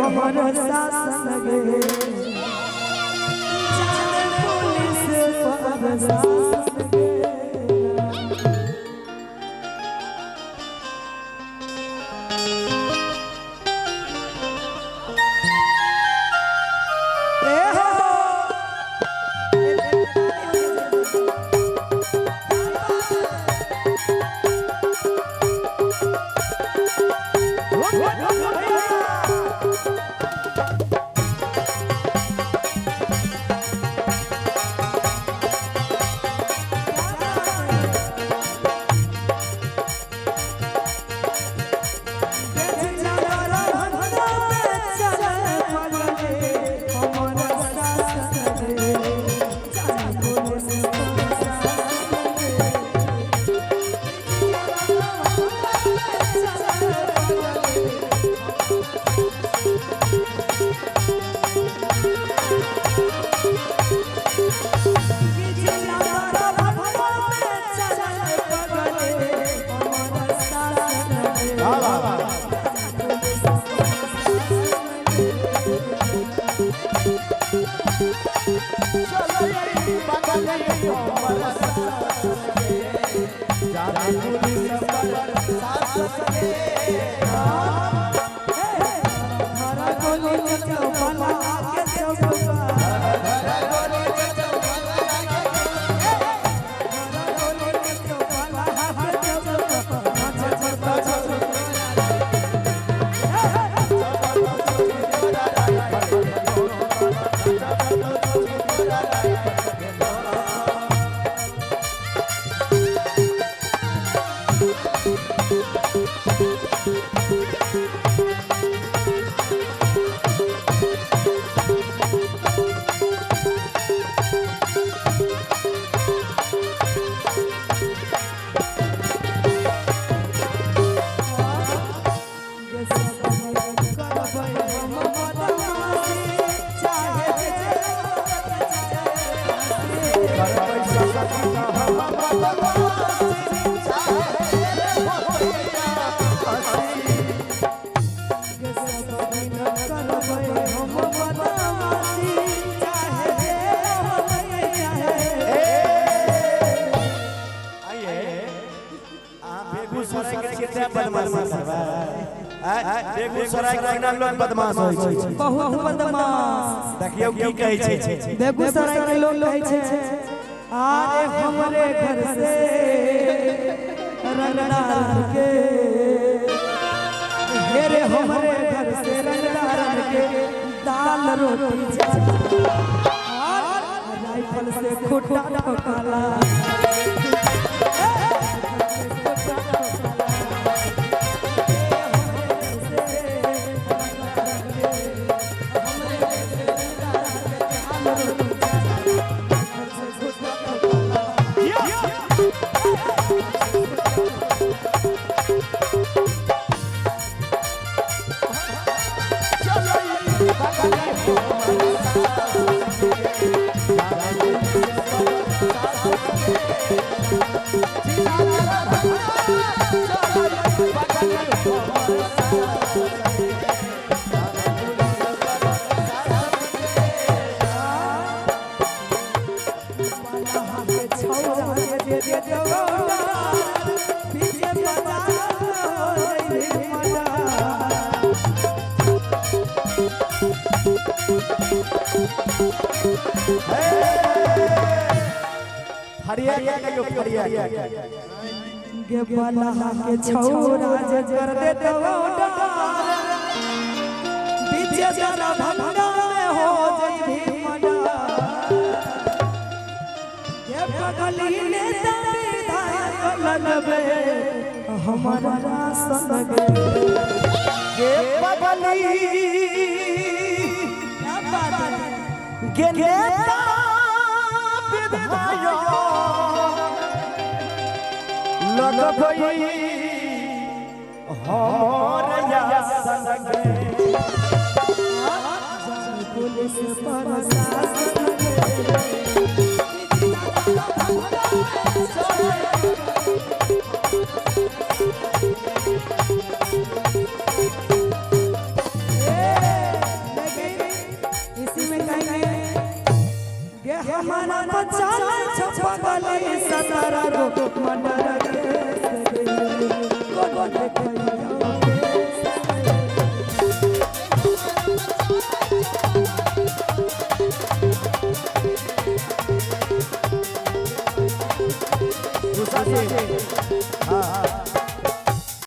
हमारा सास लगे पुलिस पर बेगूसराय के ना लोग बदमाश होय छै, बहुत बदमाश। देखियो की कहै छै बेगूसराय के लोग कहै छै अरे हमरे घर से रंगदार के हेरे हमरे घर से रंगदार के दाल रोटी और राइफल से खोटा ठोकाला गे बलहा के छौरा जे कर दे दवोडा बीचे जरा भंगा में हो जई मना गे बगली नेता विधायक लगबे हमारा संग गे बगली क्या बात गे नेता विधायक लगबई हमर संग पुलिस प्रशासन गे हमारा पचाल छपगले 17 गो मर्डर केस गे।